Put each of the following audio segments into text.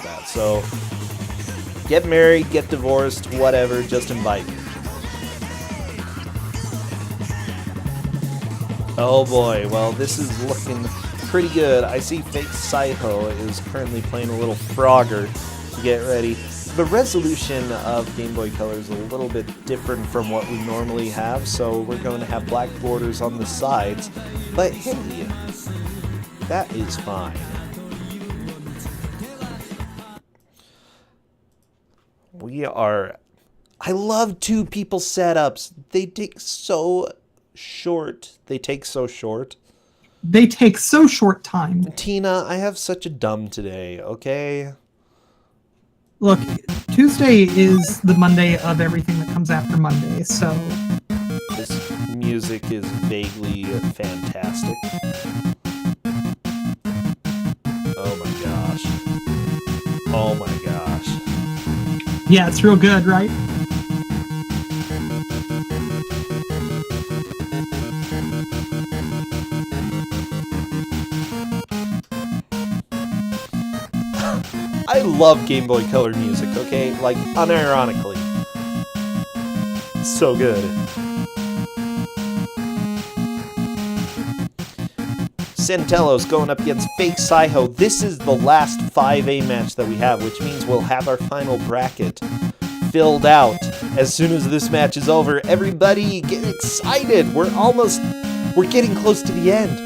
that. So get married, get divorced, whatever, just invite me. Oh boy, well this is looking pretty good. I see Fake Saiho is currently playing a little Frogger to get ready. The resolution of Game Boy Color is a little bit different from what we normally have, so we're going to have black borders on the sides, but hey, that is fine. I love two people setups. They take so short. They take so short time. Tina, I have such a dumb today, okay? Look, Tuesday is the Monday of everything that comes after Monday, so... This music is vaguely fantastic. Oh my gosh. Oh my gosh. Yeah, it's real good, right? I love Game Boy Color music, okay? Like, unironically. So good. Centello's going up against Fake Saiho. This is the last 5A match that we have, which means we'll have our final bracket filled out as soon as this match is over. Everybody get excited! We're getting close to the end.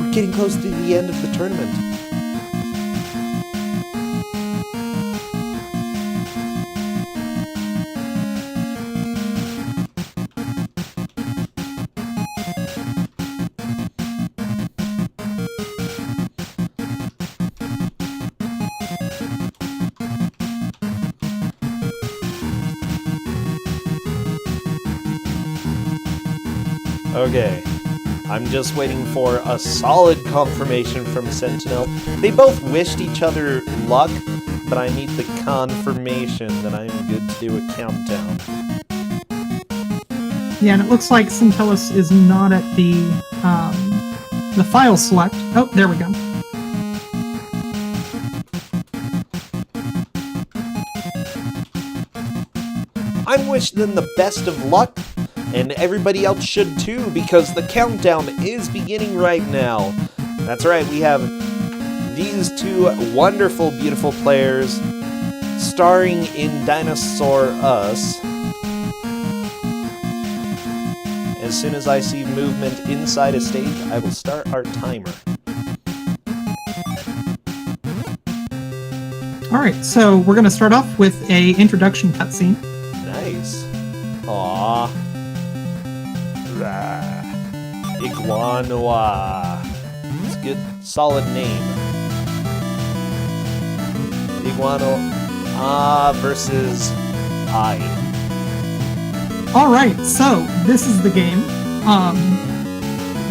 We're getting close to the end of the tournament. Okay, I'm just waiting for a solid confirmation from Sentinel. They both wished each other luck, but I need the confirmation that I'm good to do a countdown. Yeah, and it looks like Centellus is not at the file select. Oh, there we go. I'm wishing them the best of luck. And everybody else should too, because the countdown is beginning right now. That's right, we have these two wonderful, beautiful players starring in Dinosaur'us. As soon as I see movement inside a stage, I will start our timer. Alright, so we're going to start off with a introduction cutscene. Nice. Aww. Iguanoa. It's a good, solid name. Iguanoa versus I. Alright, so this is the game.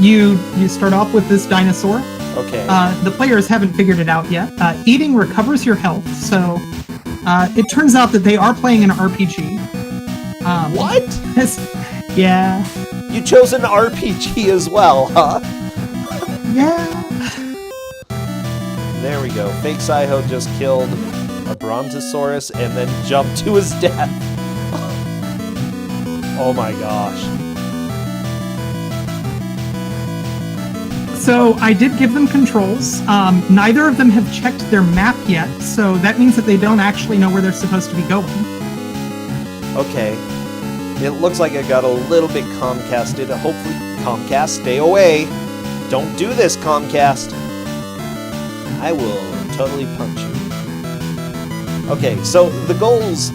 You start off with this dinosaur. Okay. The players haven't figured it out yet. Eating recovers your health, so it turns out that they are playing an RPG. What? Yeah. You chose an RPG as well, huh? Yeah. There we go. Fake Saiho just killed a Brontosaurus and then jumped to his death. Oh my gosh. So I did give them controls. Neither of them have checked their map yet, so that means that they don't actually know where they're supposed to be going. Okay. It looks like I got a little bit Comcasted. Hopefully, Comcast, stay away. Don't do this, Comcast. I will totally punch you. Okay, so the goals...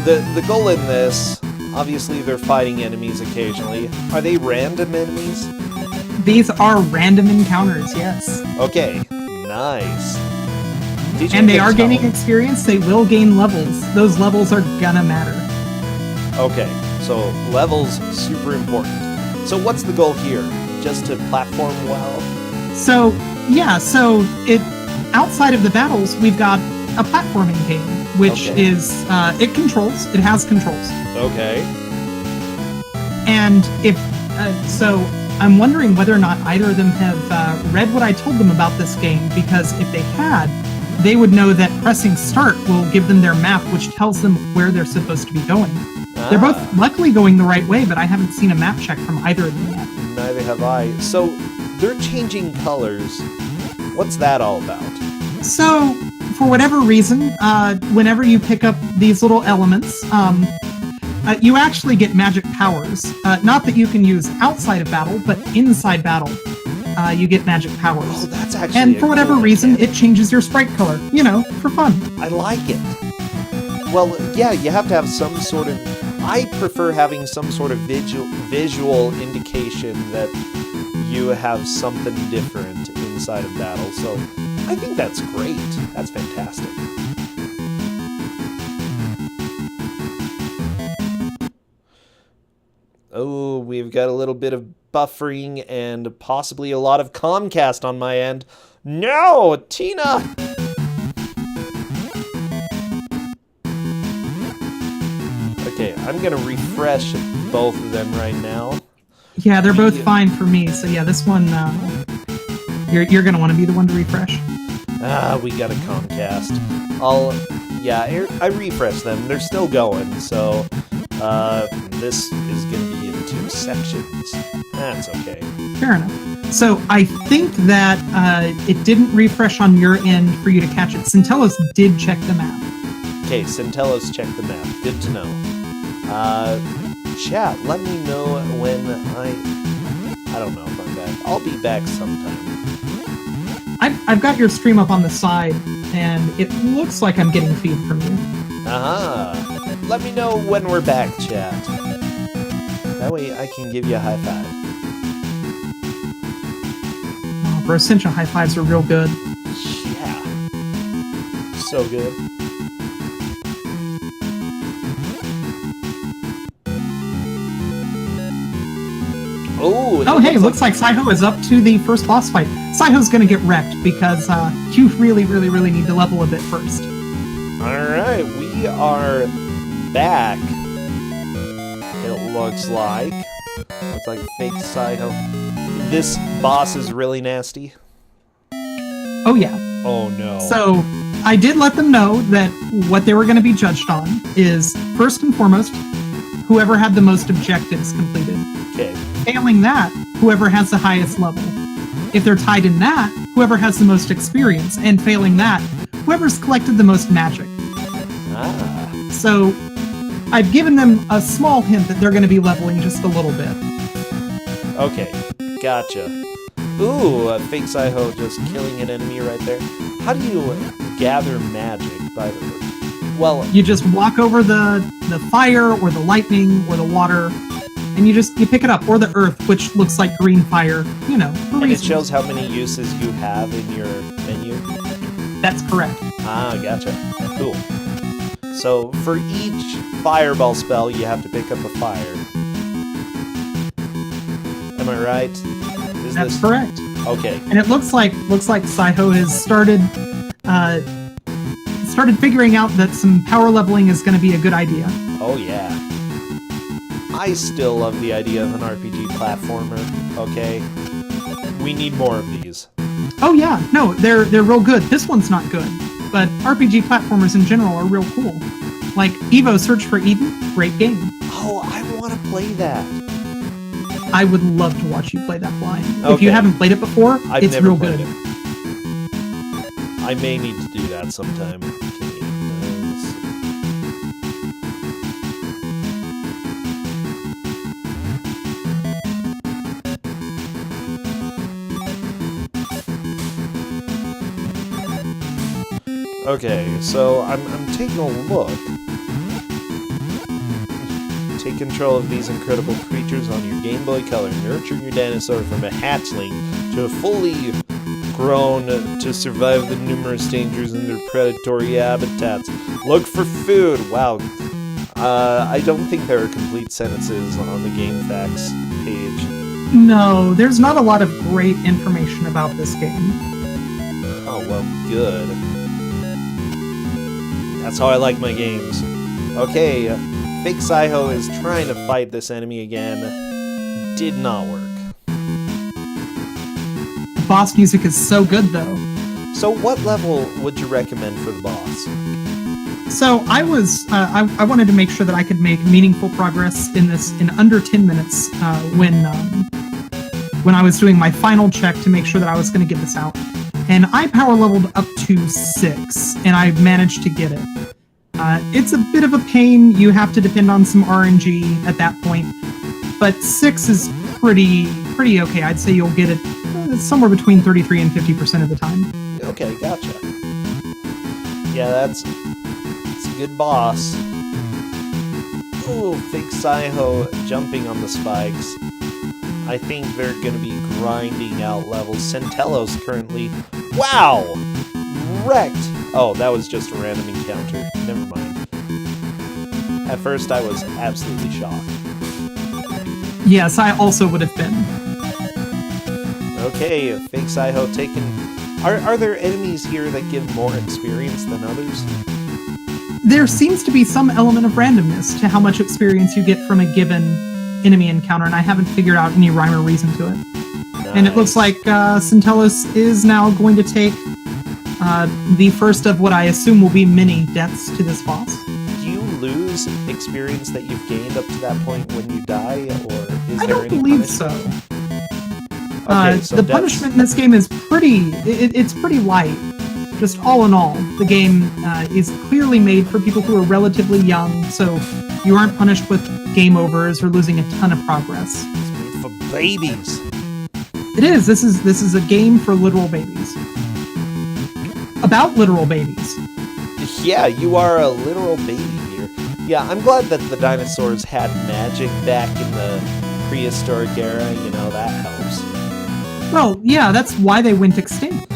The goal in this, obviously they're fighting enemies occasionally. Are they random enemies? These are random encounters, yes. Okay, nice. And they are gaining experience. They will gain levels. Those levels are gonna matter. Okay. So, levels, super important. So what's the goal here? Just to platform well? So, yeah, so outside of the battles, we've got a platforming game, which is, it has controls. Okay. And so I'm wondering whether or not either of them have read what I told them about this game, because if they had, they would know that pressing start will give them their map, which tells them where they're supposed to be going. They're both luckily going the right way, but I haven't seen a map check from either of them yet. Neither have I. So, they're changing colors. What's that all about? So, for whatever reason, whenever you pick up these little elements, you actually get magic powers. Not that you can use outside of battle, but inside battle, you get magic powers. Oh, that's actually And for whatever reason, it changes your sprite color. You know, for fun. I like it. Well, yeah, you have to have some sort of... I prefer having some sort of visual indication that you have something different inside of battle, so I think that's great. That's fantastic. Oh, we've got a little bit of buffering and possibly a lot of Comcast on my end. No, Tina! Okay, I'm gonna refresh both of them right now. Yeah, they're both fine for me. So yeah, this one, you're gonna want to be the one to refresh. We got a Comcast. I refreshed them. They're still going, so this is gonna be in 2 sections. That's okay. Fair enough. So I think that it didn't refresh on your end for you to catch it. Centellos did check the map. Okay, Centellos checked the map. Good to know. Chat, let me know when I don't know if I'm back. I'll be back sometime. I've got your stream up on the side, and it looks like I'm getting feed from you. Let me know when we're back, chat. That way I can give you a high five. Oh, bro, Cincha high fives are real good. Yeah. So good. Oh, hey, looks like Saiho is up to the first boss fight. Saiho's gonna get wrecked because you really need to level a bit first. Alright, we are back. It looks like fake Saiho. This boss is really nasty. Oh, yeah. Oh, no. So, I did let them know that what they were going to be judged on is, first and foremost, whoever had the most objectives completed. Okay. Failing that, whoever has the highest level. If they're tied in that, whoever has the most experience. And failing that, whoever's collected the most magic. So, I've given them a small hint that they're going to be leveling just a little bit. Okay, gotcha. Ooh, fake Saiho just killing an enemy right there. How do you gather magic, by the way? Well, you just walk over the fire, or the lightning, or the water, and you pick it up, or the earth, which looks like green fire, you know, for and reasons. It shows how many uses you have in your menu? That's correct. Gotcha. Cool. So, for each fireball spell, you have to pick up a fire. Am I right? That's correct. Okay. And it looks like Saiho has started figuring out that some power leveling is going to be a good idea. Oh yeah. I still love the idea of an RPG platformer. Okay. We need more of these. Oh yeah, no, they're real good. This one's not good, but RPG platformers in general are real cool. Like Evo Search for Eden, great game. Oh, I want to play that. I would love to watch you play that blind. Okay. If you haven't played it before, it's real good. I may need to do that sometime. Okay, so I'm taking a look. Take control of these incredible creatures on your Game Boy Color. Nurture your dinosaur from a hatchling to a fully grown to survive the numerous dangers in their predatory habitats. Look for food. Wow. I don't think there are complete sentences on the game facts page. No, there's not a lot of great information about this game. Oh, well, good. That's how I like my games. Okay, fake Saiho is trying to fight this enemy again. Did not work. The boss music is so good, though. So what level would you recommend for the boss? So I was, I wanted to make sure that I could make meaningful progress in this in under 10 minutes when I was doing my final check to make sure that I was going to get this out. And I power leveled up to 6, and I managed to get it. It's a bit of a pain. You have to depend on some RNG at that point. But 6 is pretty okay. I'd say you'll get it somewhere between 33 and 50% of the time. Okay, gotcha. Yeah, it's a good boss. Ooh, Fig Saiho jumping on the spikes. I think they're going to be grinding out levels. Centello's currently... Wow! Wrecked! Oh, that was just a random encounter. Never mind. At first, I was absolutely shocked. Yes, I also would have been. Okay, Fig Saiho taken... Are there enemies here that give more experience than others? There seems to be some element of randomness to how much experience you get from a given enemy encounter, and I haven't figured out any rhyme or reason to it. Nice. And it looks like Centellus is now going to take the first of what I assume will be many deaths to this boss. Do you lose experience that you've gained up to that point when you die, or is I there don't any believe punishment? so. Okay, so the punishment in this game is it's pretty light. Just all in all, the game is clearly made for people who are relatively young, so you aren't punished with game overs or losing a ton of progress. It's made for babies. It is. This is a game for literal babies. About literal babies. Yeah, you are a literal baby here. Yeah, I'm glad that the dinosaurs had magic back in the prehistoric era. You know, that helps. Well, yeah, that's why they went extinct.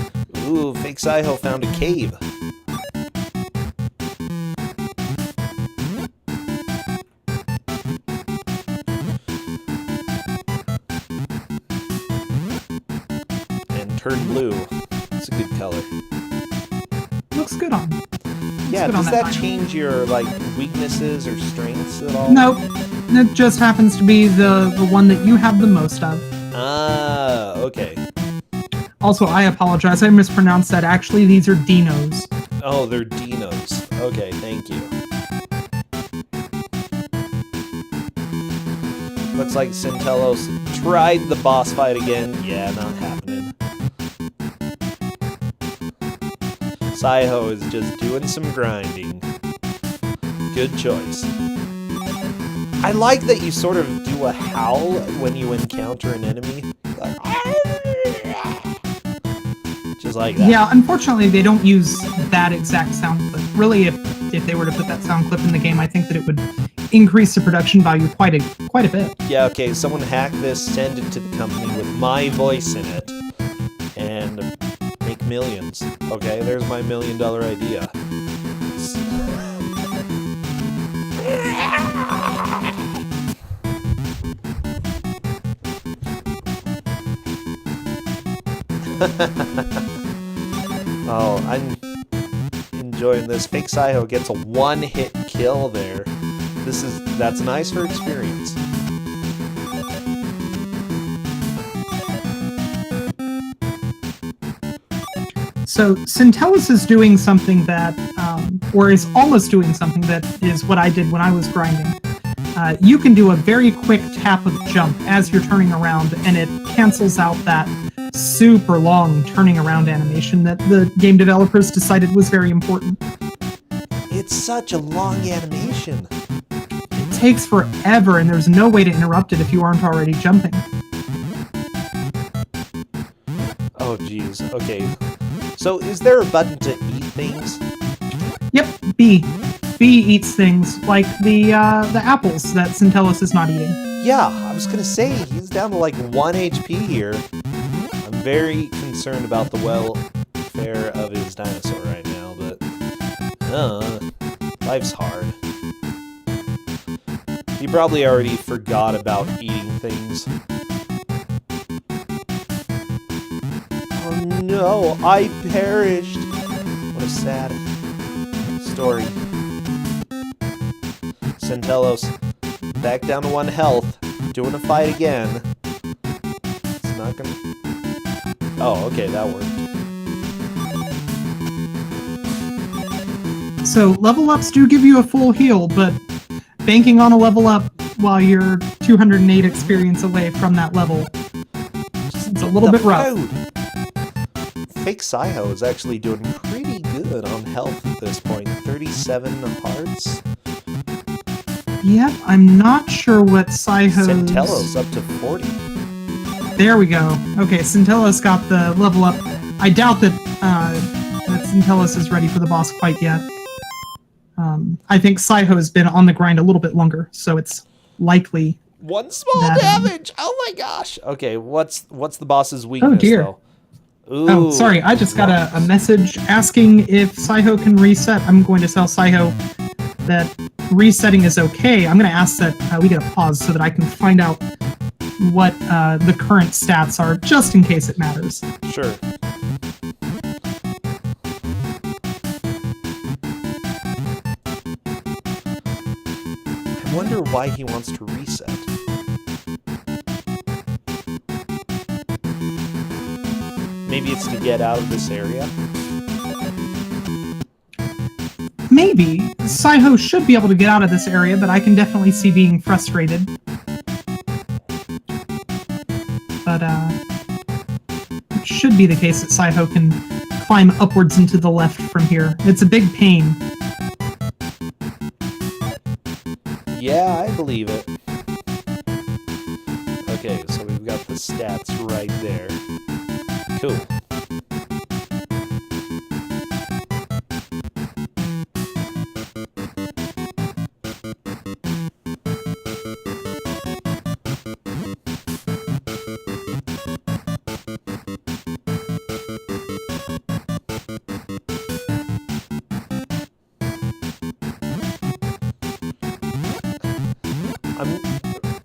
Ooh, Fake Saiho found a cave. And turned blue. It's a good color. Looks good on. Yeah, does that change your weaknesses or strengths at all? Nope. It just happens to be the one that you have the most of. Ah, okay. Also, I apologize. I mispronounced that. Actually, these are dinos. Oh, they're dinos. Okay, thank you. Looks like Centellos tried the boss fight again. Yeah, not happening. Saiho is just doing some grinding. Good choice. I like that you sort of do a howl when you encounter an enemy. Like, just like that. Yeah, unfortunately, they don't use that exact sound clip. Really, if they were to put that sound clip in the game, I think that it would increase the production value quite a bit. Yeah, okay, someone hack this, send it to the company with my voice in it, and make millions. Okay, there's my $1 million idea. Oh, I'm enjoying this. Fake Saiho gets a one-hit kill there. That's nice for experience. So Centellus is doing something that, or is almost doing something that is what I did when I was grinding. You can do a very quick tap of jump as you're turning around, and it cancels out that super long turning around animation that the game developers decided was very important. It's such a long animation. It takes forever, and there's no way to interrupt it if you aren't already jumping. Oh, geez. Okay. So, is there a button to eat things? Yep, B. B eats things, like the apples that Centellus is not eating. Yeah, I was gonna say, he's down to like 1 HP here. I'm very concerned about the welfare of his dinosaur right now, but... life's hard. He probably already forgot about eating things. Oh no, I perished! What a sad story. Centellos, back down to 1 health, doing a fight again. It's not gonna... Oh, okay, that worked. So level ups do give you a full heal, but banking on a level up while you're 208 experience away from that level, it's a little bit rough. Fake Psycho is actually doing pretty good on health at this point. 37 hearts. Yep, I'm not sure what Psycho's... Centello's up to 40. There we go. Okay, Centello's got the level up. I doubt that Centellos is ready for the boss quite yet. I think Psycho's been on the grind a little bit longer, so it's likely... One small damage! Oh my gosh! Okay, what's the boss's weakness, oh dear. though? Ooh, oh, sorry, I just got a message asking if Psycho can reset. I'm going to tell Psycho that resetting is okay. I'm going to ask that we get a pause so that I can find out what the current stats are, just in case it matters. Sure. I wonder why he wants to reset. Maybe it's to get out of this area? Maybe. Psycho should be able to get out of this area, but I can definitely see being frustrated. But, it should be the case that Psycho can climb upwards and to the left from here. It's a big pain. Yeah, I believe it. Okay, so we've got the stats right there. Cool. I'm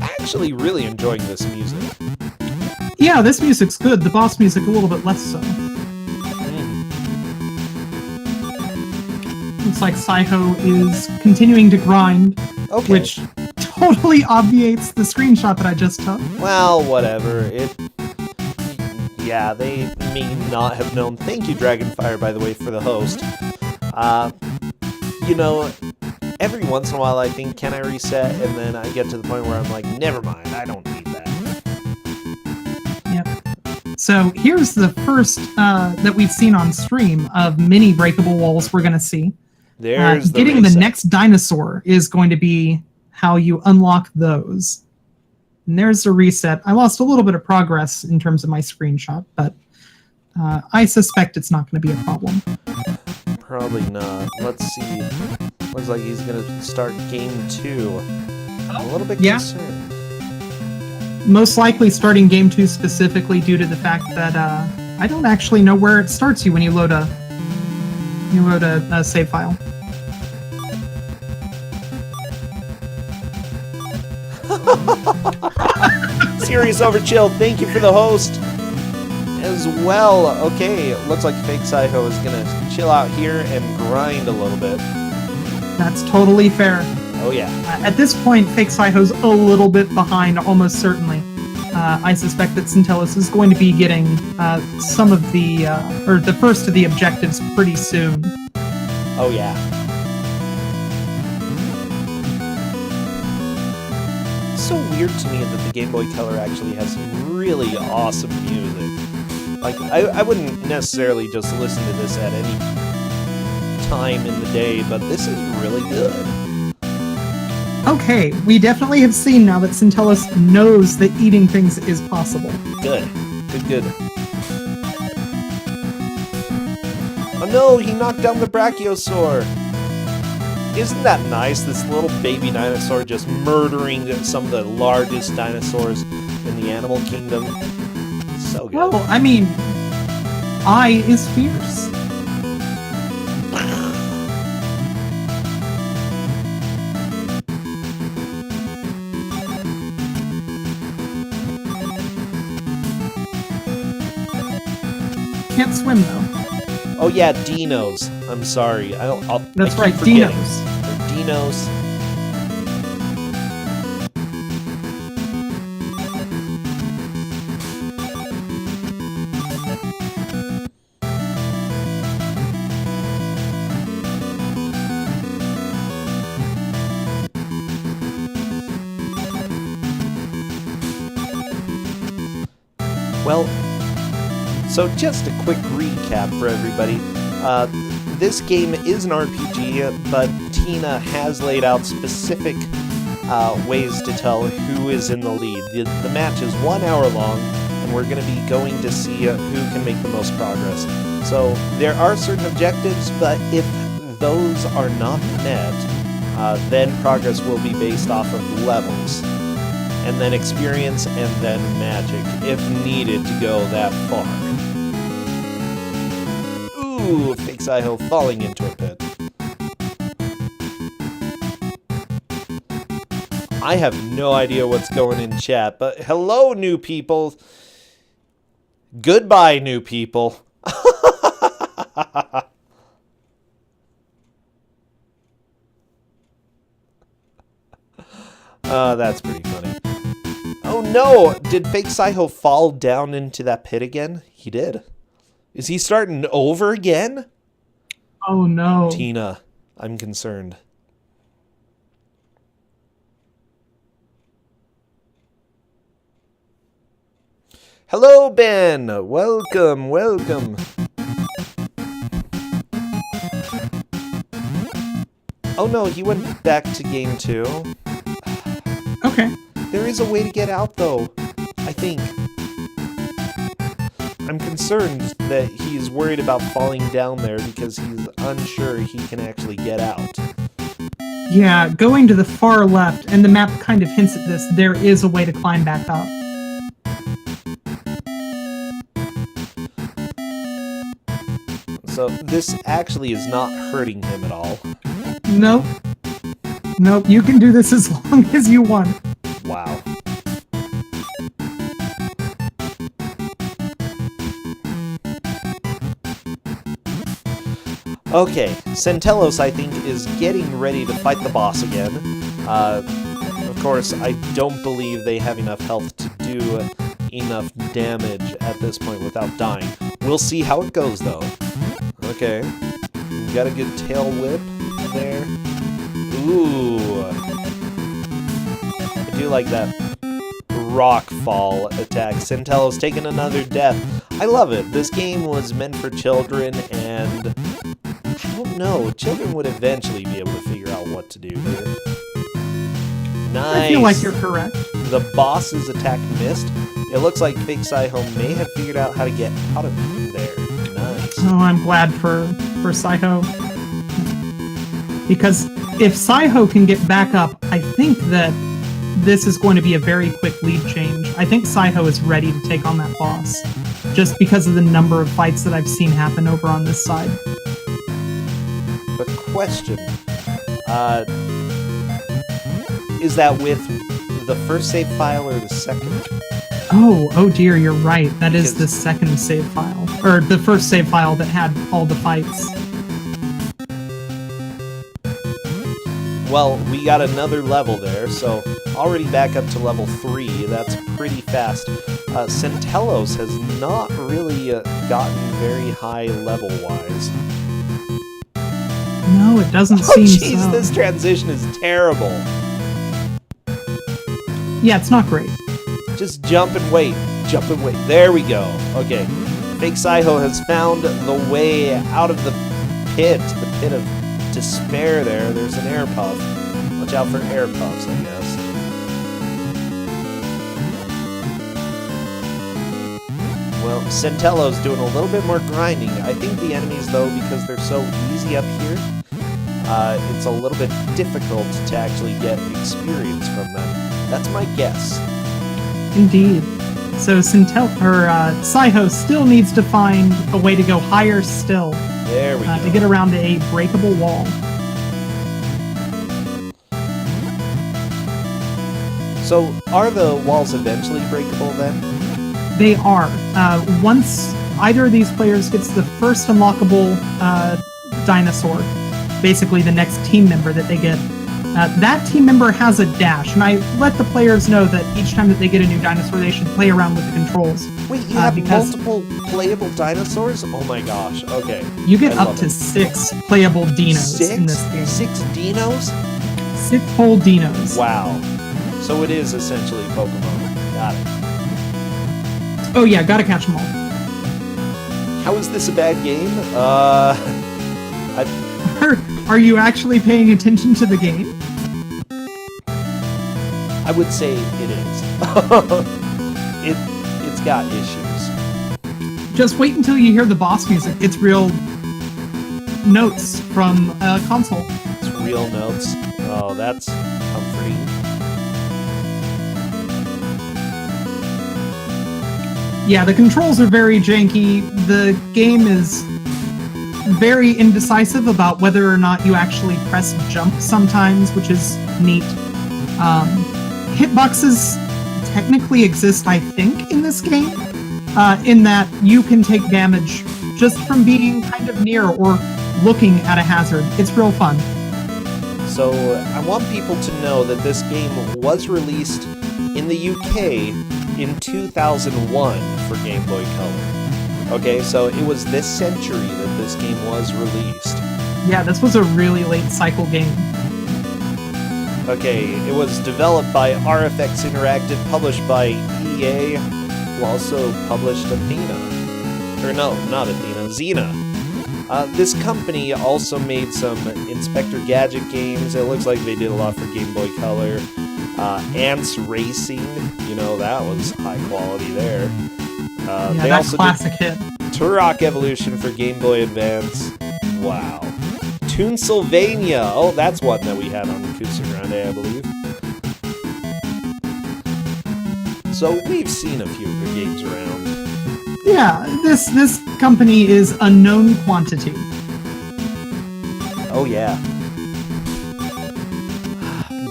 actually really enjoying this music. Yeah, this music's good. The boss music a little bit less so. Looks like Psycho is continuing to grind, Okay. which totally obviates the screenshot that I just took. Well, whatever. Yeah, they may not have known. Thank you, Dragonfire, by the way, for the host. You know, every once in a while I think, can I reset? And then I get to the point where I'm like, never mind, I don't need that. Yep. So here's the first that we've seen on stream of mini breakable walls we're going to see. There's the getting reset. the next dinosaur is going to be how you unlock those. And there's the reset. I lost a little bit of progress in terms of my screenshot, but I suspect it's not going to be a problem. Probably not. Let's see. Looks like he's going to start game 2. I'm a little bit concerned. Most likely starting game 2 specifically due to the fact that I don't actually know where it starts you when you load a save file. Serious Overchill, thank you for the host as well. Okay, looks like Fake Psycho is going to chill out here and grind a little bit. That's totally fair. Oh yeah. At this point, Fake Psycho's a little bit behind, almost certainly. I suspect that Centellos is going to be getting some of the, or the first of the objectives pretty soon. Oh yeah. It's so weird to me that the Game Boy Color actually has some really awesome music. Like, I wouldn't necessarily just listen to this at any time in the day, but this is really good. Okay, we definitely have seen now that Centellos knows that eating things is possible. Good. Good. Oh no, he knocked down the Brachiosaur! Isn't that nice? This little baby dinosaur just murdering some of the largest dinosaurs in the animal kingdom. So good. Well, I mean, I is fierce. Can't swim though. Oh yeah, dinos. I'm sorry. That's I keep right, forgetting. dinos. They're dinos. Well, so just a quick recap for everybody. This game is an RPG, but Tina has laid out specific ways to tell who is in the lead. The match is 1 hour long, and we're going to be going to see who can make the most progress. So there are certain objectives, but if those are not met, then progress will be based off of levels, and then experience, and then magic, if needed to go that far. Ooh, fake Saiho falling into a pit. I have no idea what's going in chat, but hello, new people. Goodbye, new people. That's pretty funny. Oh no! Did fake Saiho fall down into that pit again? He did. Is he starting over again? Oh no. Tina, I'm concerned. Hello, Ben! Welcome, welcome. Oh no, he went back to game 2. Okay. There is a way to get out, though, I think. I'm concerned that he's worried about falling down there because he's unsure he can actually get out. Yeah, going to the far left, and the map kind of hints at this, there is a way to climb back up. So this actually is not hurting him at all. Nope. Nope, you can do this as long as you want. Wow. Okay, Centellos, I think, is getting ready to fight the boss again. Of course, I don't believe they have enough health to do enough damage at this point without dying. We'll see how it goes, though. Okay. Got a good tail whip there. Ooh. I do like that rock fall attack. Centello's taking another death. I love it. This game was meant for children, and I don't know. Children would eventually be able to figure out what to do here. Nice. I feel like you're correct. The boss's attack missed. It looks like Fake Saiho may have figured out how to get out of there. Nice. Oh, I'm glad for Saiho. Because if Saiho can get back up, I think that this is going to be a very quick lead change. I think Saiho is ready to take on that boss, just because of the number of fights that I've seen happen over on this side. The question, is that with the first save file or the second? Oh dear, you're right. That is the second save file. Or the first save file that had all the fights. Well, we got another level there, so already back up to level 3. That's pretty fast. Centellos has not really gotten very high level-wise. No, it doesn't Oh, seem jeez, so. this transition is terrible. Yeah, it's not great. Just jump and wait. Jump and wait. There we go. Okay. Fake Saiho has found the way out of the pit of despair there. There's an air puff. Watch out for air puffs, I guess. Well, Centello's doing a little bit more grinding. I think the enemies, though, because they're so easy up here, it's a little bit difficult to actually get experience from them. That's my guess. Indeed. So Saiho still needs to find a way to go higher still. There we go. To get around a breakable wall. So, are the walls eventually breakable then? They are. Once either of these players gets the first unlockable dinosaur, basically the next team member that they get, that team member has a dash, and I let the players know that each time that they get a new dinosaur, they should play around with the controls. Wait, you have multiple playable dinosaurs? Oh my gosh, okay. You get up to 6 playable dinos in this game. 6 dinos? 6 whole dinos. Wow. So it is essentially Pokemon. Got it. Oh yeah, gotta catch them all. How is this a bad game? Are you actually paying attention to the game? I would say it is. It's got issues. Just wait until you hear the boss music. It's real notes from a console. It's real notes. Oh, that's comforting. Yeah, the controls are very janky. The game is very indecisive about whether or not you actually press jump sometimes, which is neat. Hitboxes technically exist, I think, in this game, in that you can take damage just from being kind of near or looking at a hazard. It's real fun. So, I want people to know that this game was released in the UK in 2001 for Game Boy Color. Okay, so it was this century that this game was released. Yeah, this was a really late cycle game. Okay, it was developed by RFX Interactive, published by EA, who also published Athena. Or no, not Athena, Xena. This company also made some Inspector Gadget games. It looks like they did a lot for Game Boy Color. Ants Racing, you know, that was high quality there. Yeah, they that's also classic hit. Turok Evolution for Game Boy Advance. Wow. Toonsylvania. Oh, that's one that we had on Kusogrand3, I believe. So we've seen a few of their games around. Yeah, this company is a known quantity. Oh yeah.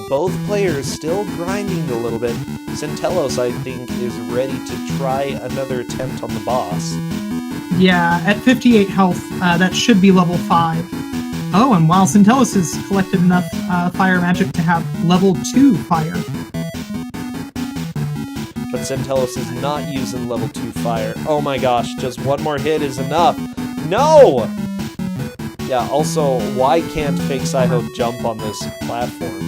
Both players still grinding a little bit. Centellos, I think, is ready to try another attempt on the boss. Yeah, at 58 health, that should be level 5. Oh, and while Centellos has collected enough fire magic to have level 2 fire. But Centellos is not using level 2 fire. Oh my gosh, just one more hit is enough. No! Yeah, also, why can't Fake Saiho jump on this platform?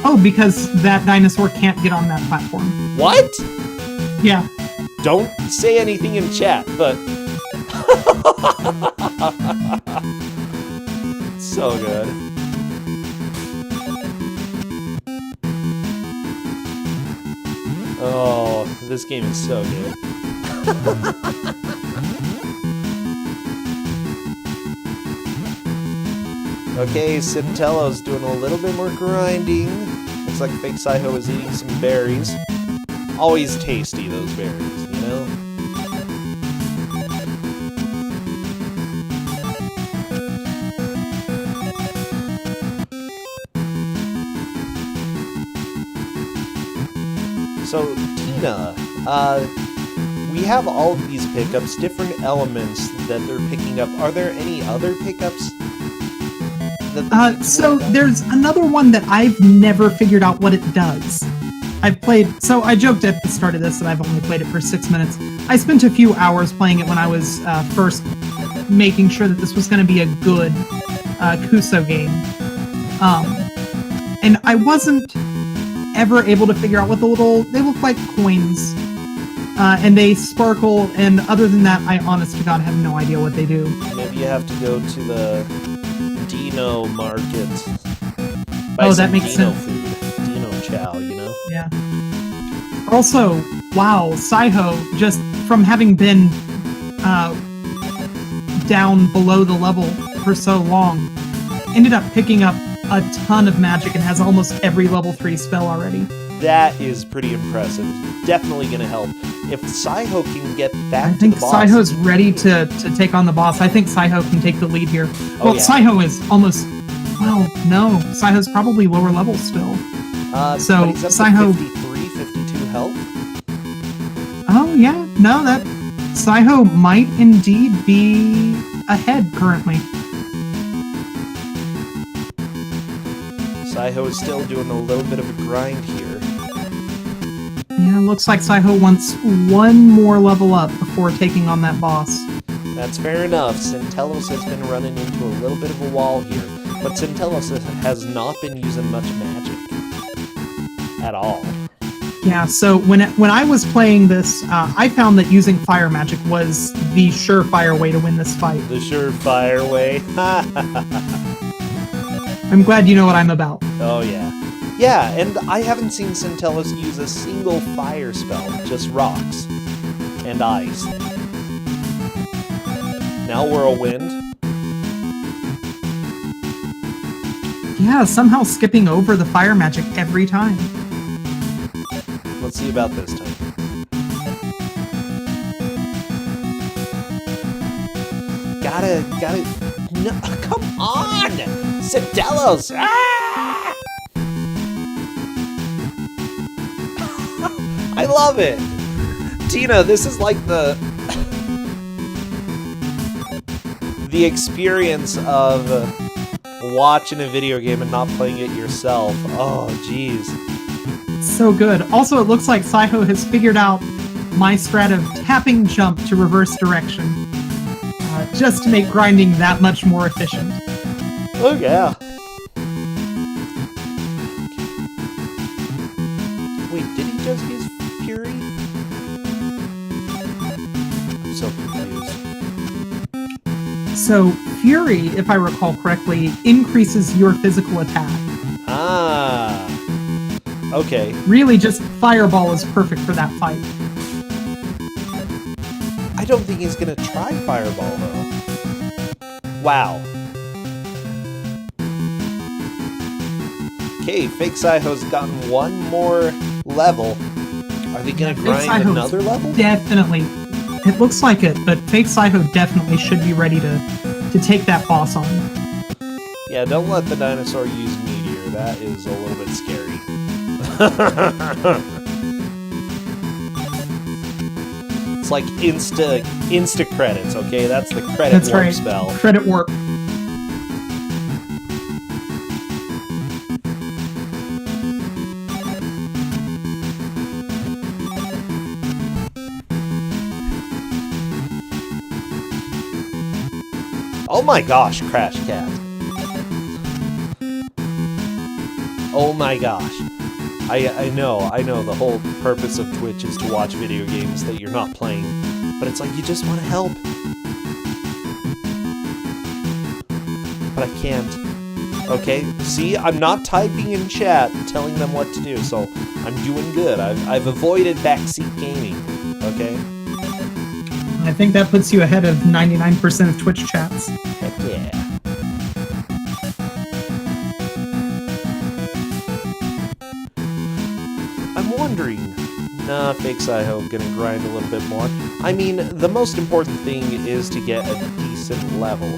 Oh, because that dinosaur can't get on that platform. What? Yeah. Don't say anything in chat, but... So good. Oh, this game is so good. Okay, Centello's doing a little bit more grinding. Looks like Fake Saiho is eating some berries. Always tasty, those berries, you know? So, Tina, we have all of these pickups, different elements that they're picking up. Are there any other pickups? So there's another one that I've never figured out what it does. So I joked at the start of this that I've only played it for 6 minutes. I spent a few hours playing it when I was first making sure that this was going to be a good Kuso game. And I wasn't ever able to figure out what they look like coins. And they sparkle, and other than that, I honest to God have no idea what they do. Maybe you have to go to the Dino market. Oh, that makes sense. Food. Dino chow, you know? Yeah. Also, wow, Saiho, just from having been down below the level for so long, ended up picking up a ton of magic and has almost every level 3 spell already. That is pretty impressive. Definitely going to help. If Saiho can get back to the boss... I think Saiho's ready to take on the boss. I think Saiho can take the lead here. Well, yeah. Saiho is almost... Well, no. Saiho's probably lower level still. So, but he's up Saiho... to 53, 52 health? Oh, yeah. No, that... Saiho might indeed be ahead currently. Saiho is still doing a little bit of a grind here. Yeah, looks like Saiho wants one more level up before taking on that boss. That's fair enough. Centellos has been running into a little bit of a wall here, but Centellos has not been using much magic. At all. Yeah, so when I was playing this, I found that using fire magic was the surefire way to win this fight. The surefire way. I'm glad you know what I'm about. Oh, yeah. Yeah, and I haven't seen Centellus use a single fire spell, just rocks and ice. Now Whirlwind. Yeah, somehow skipping over the fire magic every time. Let's see about this time. Gotta, no, come on! Centellus! Ah! I love it! Tina, this is like the experience of watching a video game and not playing it yourself. Oh, jeez. So good. Also, it looks like Saiho has figured out my strat of tapping jump to reverse direction, just to make grinding that much more efficient. Oh, yeah. Wait, did he just use Fury? I'm so confused. So, Fury, if I recall correctly, increases your physical attack. Ah. Okay. Really, just Fireball is perfect for that fight. I don't think he's gonna try Fireball, though. Wow. Okay, Fake Saiho's gotten one more level. Are they gonna grind another level? Definitely. It looks like it, but Fake Saiho definitely should be ready to take that boss on. Yeah, don't let the dinosaur use Meteor. That is a little bit scary. It's like insta credits, okay? That's the credit warp spell. Credit warp. Oh my gosh, Crash Cat. Oh my gosh. I know the whole purpose of Twitch is to watch video games that you're not playing, but it's like you just want to help. But I can't. Okay, see, I'm not typing in chat telling them what to do, so I'm doing good. I've avoided backseat gaming, okay? I think that puts you ahead of 99% of Twitch chats. Heck yeah. I'm wondering... Nah, Fake Saiho gonna grind a little bit more. I mean, the most important thing is to get a decent level.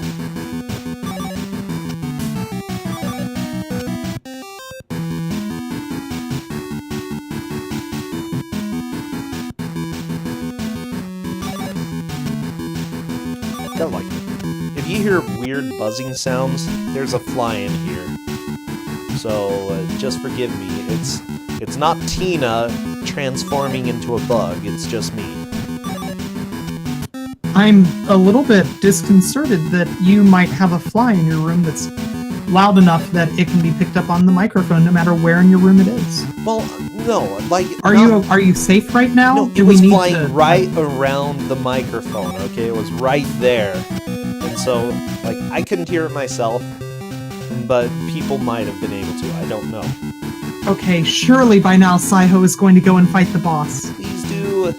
Like, if you hear weird buzzing sounds, there's a fly in here. So just forgive me. It's not Tina transforming into a bug. It's just me. I'm a little bit disconcerted that you might have a fly in your room that's loud enough that it can be picked up on the microphone no matter where in your room it is. Well, no, like... Are you safe right now? No, it was flying right around the microphone, okay? It was right there. And so, like, I couldn't hear it myself, but people might have been able to. I don't know. Okay, surely by now Saiho is going to go and fight the boss. Please do.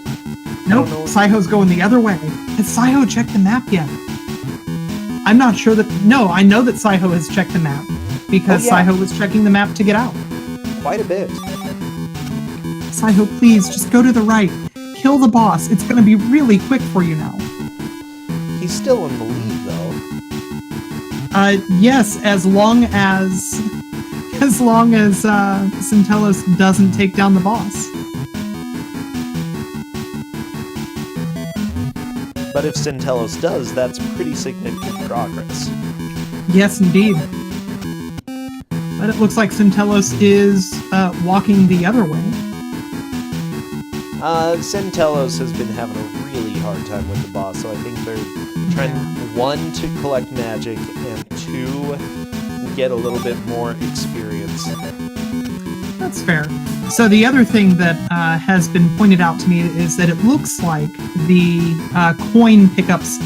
Nope, Saiho's going the other way. Has Saiho checked the map yet? I'm not sure that... No, I know that Saiho has checked the map, because Saiho was checking the map to get out. Quite a bit. Saiho, please, just go to the right. Kill the boss. It's going to be really quick for you now. He's still in the lead, though. Yes, as long as Centellus doesn't take down the boss. But if Centellus does, that's pretty significant progress. Yes, indeed. But it looks like Centellus is walking the other way. Centellus has been having a really hard time with the boss, so I think they're trying, one, to collect magic, and two, get a little bit more experience. That's fair. So the other thing that has been pointed out to me is that it looks like the coin pickups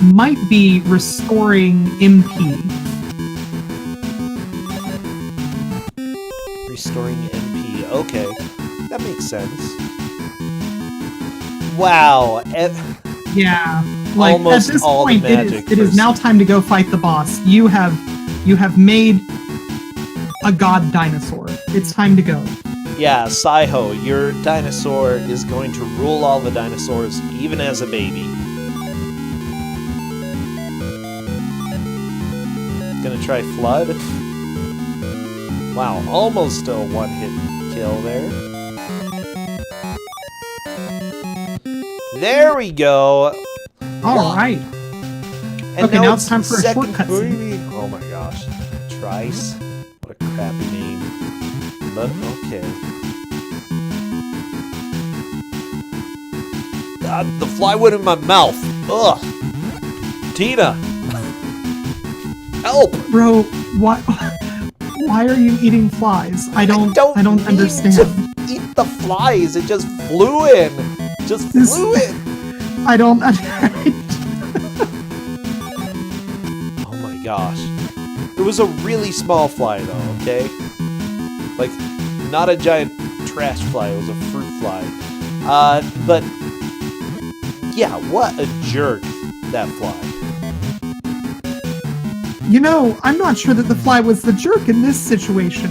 might be restoring MP. Restoring MP. Okay, that makes sense. Wow. Yeah, like Almost at this all point, the magic it is now time to go fight the boss. You have made a god dinosaur. It's time to go. Yeah, Saiho, your dinosaur is going to rule all the dinosaurs, even as a baby. Gonna try Flood. Wow, almost a one-hit kill there. There we go. All right. And okay, now it's time for a second shortcut scene. movie. Oh my gosh. Trice. What a crappy name. But okay. God, the fly went in my mouth. Ugh. Tina. Help. Bro, why are you eating flies? I don't understand. To eat the flies. It just flew in. Flew in. I don't. Oh my gosh. It was a really small fly though, okay? Like, not a giant trash fly, it was a fruit fly. But, yeah, what a jerk, that fly. You know, I'm not sure that the fly was the jerk in this situation.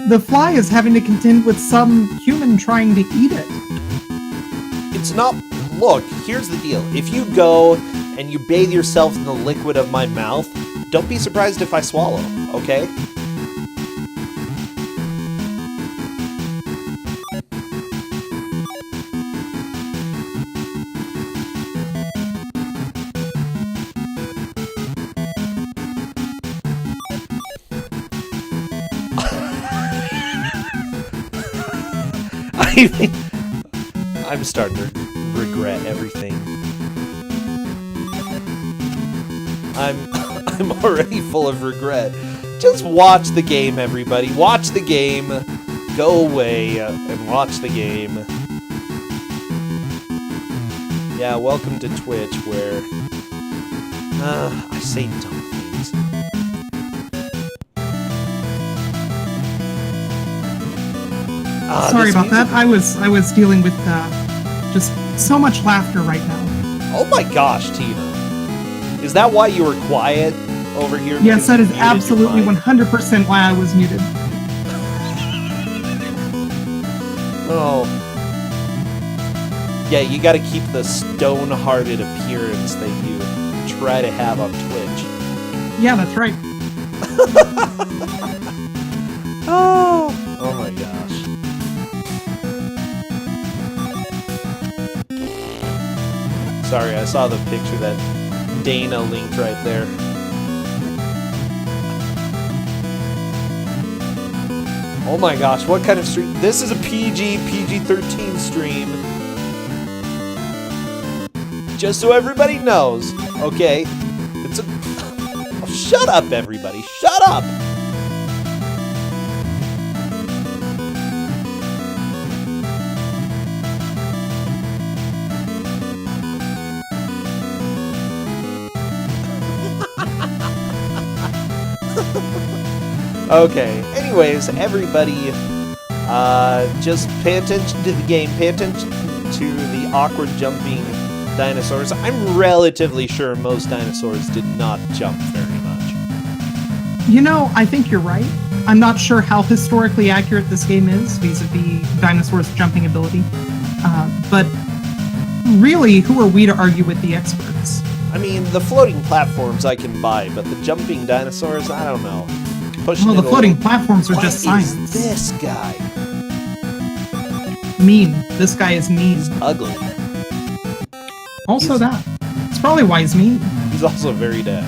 The fly is having to contend with some human trying to eat it. It's not... Look, here's the deal. If you go and you bathe yourself in the liquid of my mouth, don't be surprised if I swallow, okay? I'm starting to regret everything. I'm already full of regret. Just watch the game, everybody. Watch the game. Go away and watch the game. Yeah, welcome to Twitch, where I say dumb things. Sorry about that. I was dealing with just so much laughter right now. Oh my gosh, Tina. Is that why you were quiet over here? Yes, that is absolutely 100% why I was muted. Oh. Yeah, you gotta keep the stone-hearted appearance that you try to have on Twitch. Yeah, that's right. Oh my gosh. Sorry, I saw the picture that Dana linked right there. Oh my gosh, what kind of stream? This is a PG-13 stream. Just so everybody knows, okay? It's a... Oh, shut up, everybody. Shut up! Okay, anyways, everybody, just pay attention to the game, pay attention to the awkward jumping dinosaurs. I'm relatively sure most dinosaurs did not jump very much. You know, I think you're right. I'm not sure how historically accurate this game is vis-a-vis dinosaurs' jumping ability. But really, who are we to argue with the experts? I mean, the floating platforms I can buy, but the jumping dinosaurs, I don't know. Well, the floating platforms are just science. What is this guy? Mean. This guy is mean. He's ugly. Also that. It's probably why he's mean. He's also very dead.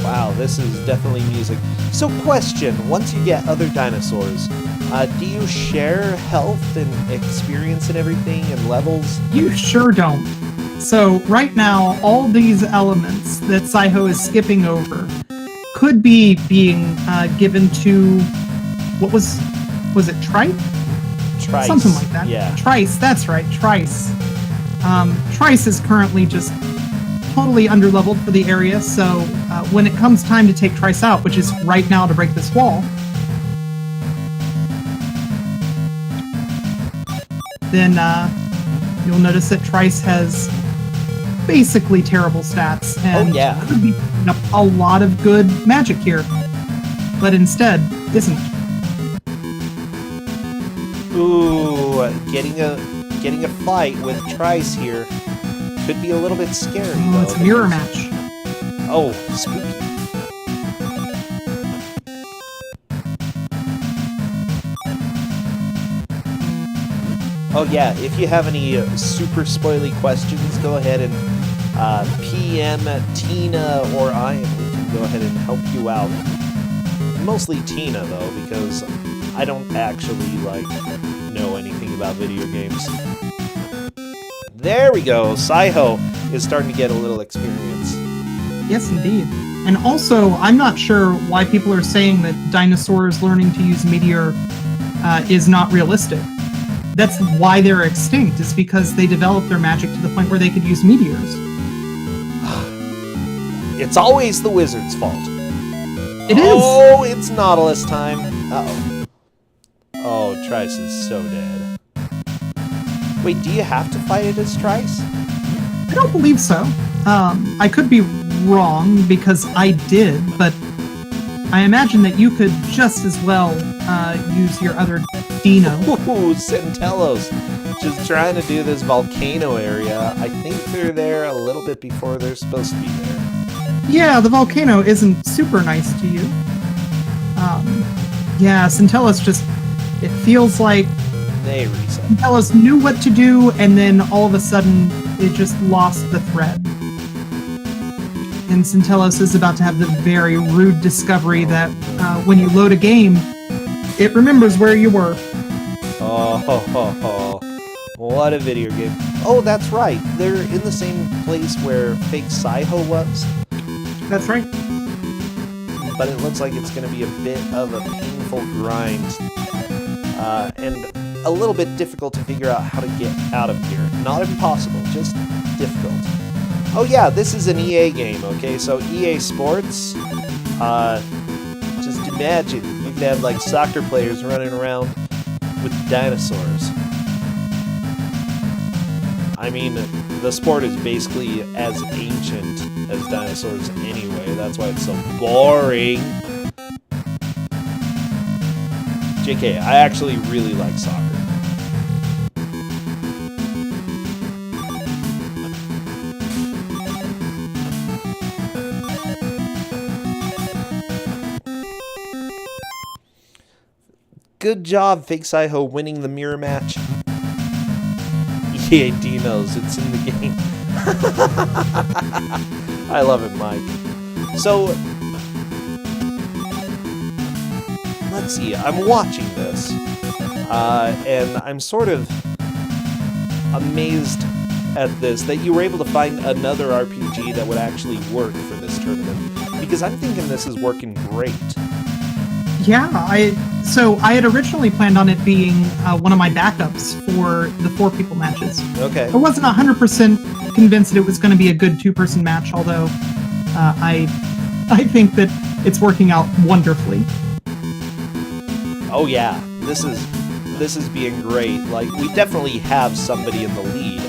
Wow, this is definitely music. So question, once you get other dinosaurs, do you share health and experience and everything and levels? You sure don't. So right now, all these elements that Saiho is skipping over could be being given to, what was it Tripe? Trice. Something like that. Yeah. Trice, that's right, Trice. Trice is currently just totally underleveled for the area, so when it comes time to take Trice out, which is right now to break this wall, then you'll notice that Trice has basically terrible stats and could be picking up a lot of good magic here, but instead isn't. Ooh, getting a fight with Trice here could be a little bit scary. Oh, it's a mirror match. Oh, spooky. Oh yeah, if you have any super spoily questions, go ahead and PM Tina or I, and we can go ahead and help you out. Mostly Tina though, because I don't actually know anything about video games. There we go. Saiho is starting to get a little experience. Yes, indeed. And also, I'm not sure why people are saying that dinosaurs learning to use meteor is not realistic. That's why they're extinct, is because they developed their magic to the point where they could use meteors. It's always the wizard's fault. It is! Oh, it's Nautilus time. Uh-oh. Oh, Trice is so dead. Wait, do you have to fight it as Trice? I don't believe so. I could be wrong, because I did, but I imagine that you could just as well use your other Dino. Ooh, Centellos. Just trying to do this volcano area. I think they're there a little bit before they're supposed to be there. Yeah, the volcano isn't super nice to you. Yeah, Centellos just... It feels like They reset. Centellos knew what to do, and then all of a sudden, it just lost the thread. And Centellos is about to have the very rude discovery that when you load a game, it remembers where you were. Oh, what a video game. Oh, that's right. They're in the same place where fake Saiho was. That's right. But it looks like it's going to be a bit of a painful grind. And a little bit difficult to figure out how to get out of here. Not impossible, just difficult. Oh yeah, this is an EA game, okay? So EA Sports, just imagine you could have like soccer players running around with dinosaurs. I mean, the sport is basically as ancient as dinosaurs anyway. That's why it's so boring. JK, I actually really like soccer. Good job, Fake Saiho, winning the mirror match. EA Dinos, it's in the game. I love it, Mike. So, let's see, I'm watching this, and I'm sort of amazed at this, that you were able to find another RPG that would actually work for this tournament, because I'm thinking this is working great. Yeah, so I had originally planned on it being one of my backups for the 4-people matches. Okay. I wasn't 100% convinced that it was going to be a good 2-person match, although I think that it's working out wonderfully. Oh yeah, this is being great. Like, we definitely have somebody in the lead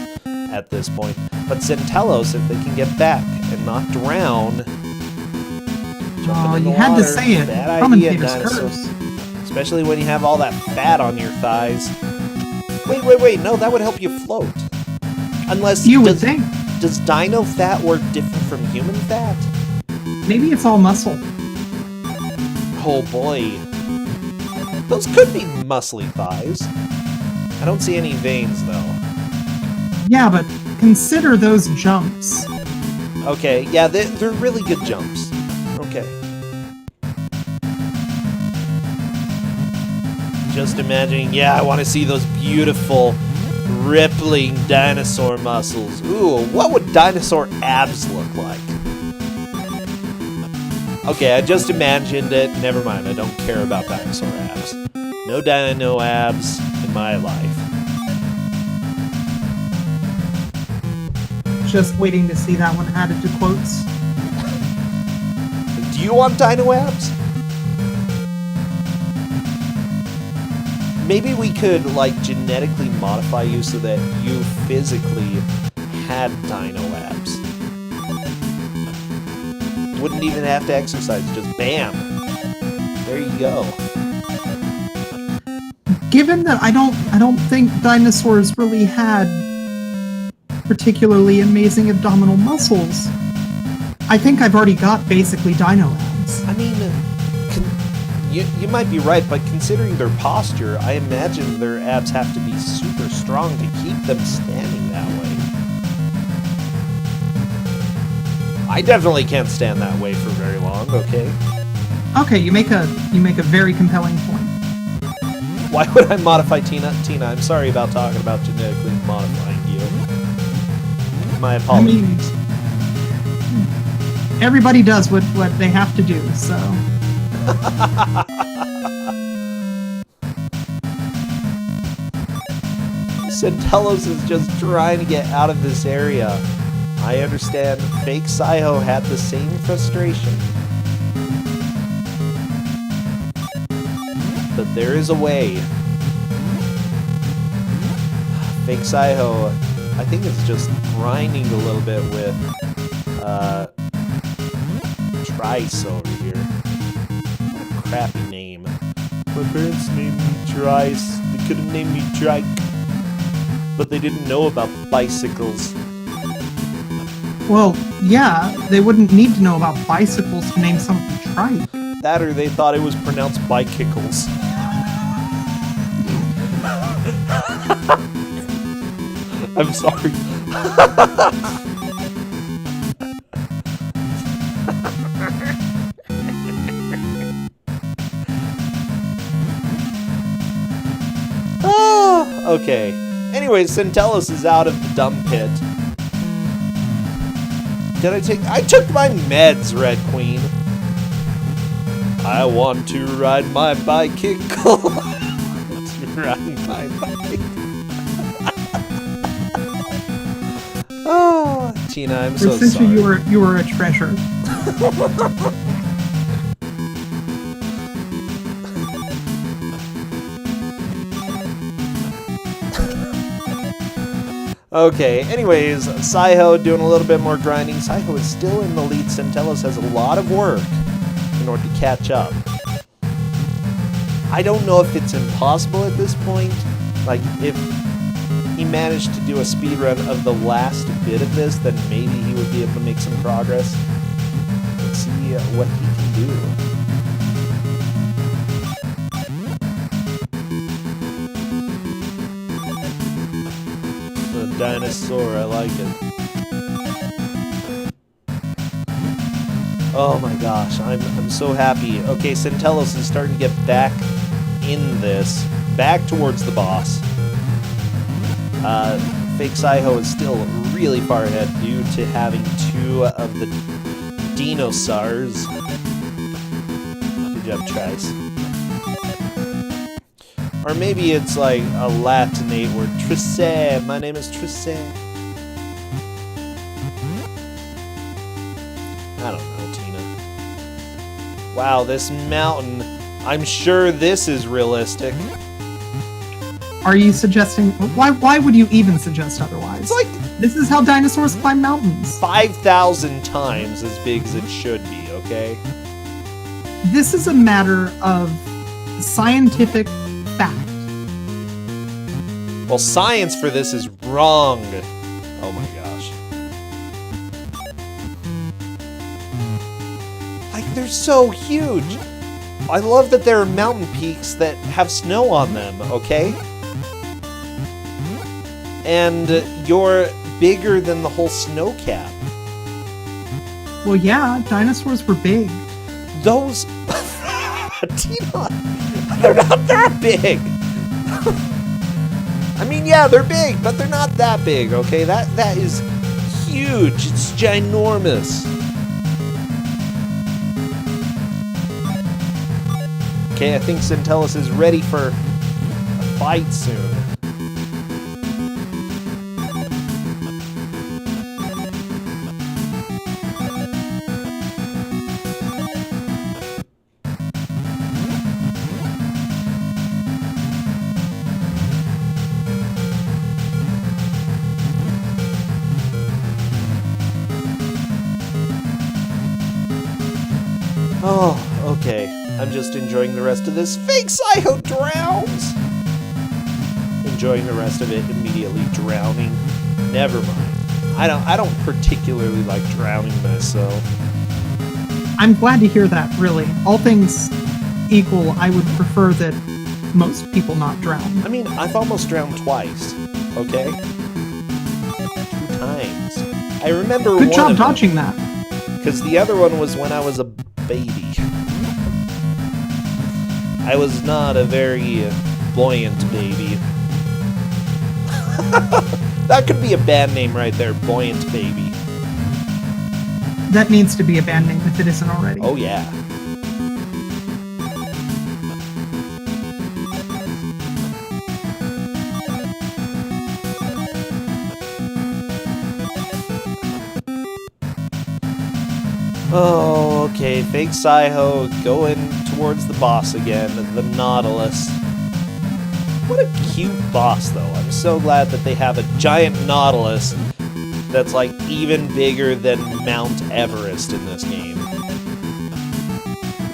at this point. But Centellos, if they can get back and not drown... Oh, you had to say it. Bad idea, Commentator's dinosaur. curse. Especially when you have all that fat on your thighs. Wait, no, that would help you float. Unless... You would think. Does dino fat work different from human fat? Maybe it's all muscle. Oh boy. Those could be muscly thighs. I don't see any veins, though. Yeah, but consider those jumps. Okay, yeah, they're really good jumps. Okay. Just imagining, yeah, I want to see those beautiful Rippling dinosaur muscles. Ooh, what would dinosaur abs look like? Okay, I just imagined it. Never mind, I don't care about dinosaur abs. No dino abs in my life. Just waiting to see that one added to quotes. Do you want dino abs? Maybe we could, like, genetically modify you so that you physically had dino abs. Wouldn't even have to exercise, just bam. There you go. Given that I don't think dinosaurs really had particularly amazing abdominal muscles, I think I've already got basically dino abs. I mean, you might be right, but considering their posture, I imagine their abs have to be super strong to keep them standing that way. I definitely can't stand that way for very long, okay? Okay, you make a very compelling point. Why would I modify Tina? Tina, I'm sorry about talking about genetically modifying you. My apologies. I mean, everybody does what they have to do, so... Centellos is just trying to get out of this area. I understand Fake Saiho had the same frustration. But there is a way. Fake Saiho, I think it's just grinding a little bit with Trice over here. What a crappy name. My parents named me Trice. They could have named me Trike. But they didn't know about bicycles. Well, yeah, they wouldn't need to know about bicycles to name something trike. That or they thought it was pronounced bicycles. I'm sorry. Oh, okay. Anyways, Centellos is out of the dump pit. I took my meds, Red Queen. I want to ride my bicycle. To ride my bike. Oh, Tina, I'm so sorry. You were a treasure. Okay, anyways, Saiho doing a little bit more grinding. Saiho is still in the lead. Centellos has a lot of work in order to catch up. I don't know if it's impossible at this point. Like, if he managed to do a speedrun of the last bit of this, then maybe he would be able to make some progress. Let's see what he can do. The dinosaur, I like it. Oh my gosh, I'm so happy. Okay, Centellos is starting to get back in this, back towards the boss. Fake Saiho is still really far ahead due to having two of the Dinosaur'us. Good job, Trice. Or maybe it's like a Latinate word. Trice, my name is Trice. I don't know, Tina. Wow, this mountain. I'm sure this is realistic. Are you suggesting... Why would you even suggest otherwise? It's like... This is how dinosaurs climb mountains. 5,000 times as big as it should be, okay? This is a matter of scientific fact. Well, science for this is wrong. Oh my gosh. Like, they're so huge. I love that there are mountain peaks that have snow on them, okay? And you're bigger than the whole snow cap. Well, yeah, dinosaurs were big. Those... Tina, they're not that big. I mean, yeah, they're big, but they're not that big, okay? That is huge. It's ginormous. Okay, I think Centellus is ready for a fight soon. Oh, okay. I'm just enjoying the rest of this. Fake Saiho drowns! Enjoying the rest of it, immediately drowning. Never mind. I don't particularly like drowning myself. I'm glad to hear that, really. All things equal, I would prefer that most people not drown. I mean, I've almost drowned twice, okay? 2 times. I remember one Good job of them, dodging that. because the other one was when I was a baby. I was not a very buoyant baby. That could be a band name right there, Buoyant Baby. That needs to be a band name if it isn't already. Oh yeah. Oh, okay. Fake Saiho going towards the boss again, the Nautilus. What a cute boss, though. I'm so glad that they have a giant Nautilus that's like even bigger than Mount Everest in this game.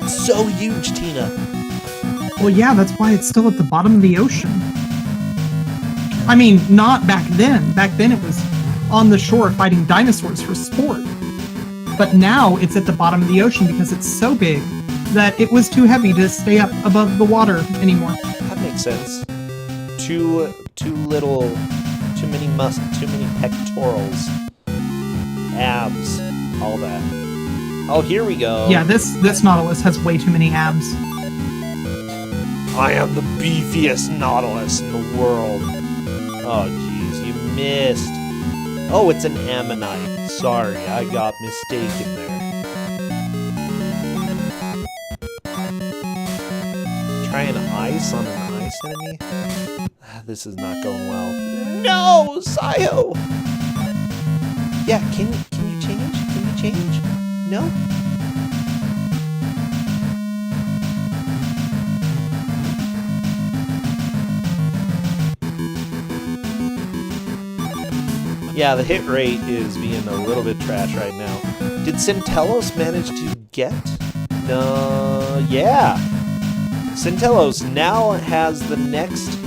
It's so huge, Tina. Well, yeah, that's why it's still at the bottom of the ocean. I mean, not back then. Back then it was on the shore fighting dinosaurs for sport. But now it's at the bottom of the ocean because it's so big that it was too heavy to stay up above the water anymore. That makes sense. Too many pectorals, abs, all that. Oh, here we go. Yeah, this Nautilus has way too many abs. I am the beefiest Nautilus in the world. Oh, jeez, you missed. Oh, it's an ammonite. Sorry, I got mistaken there. Trying ice on an ice enemy? This is not going well. No, Saiho! Yeah, can you change? Can you change? No? Yeah, the hit rate is being a little bit trash right now. Did Centellus manage to get? No, yeah. Centellus now has the next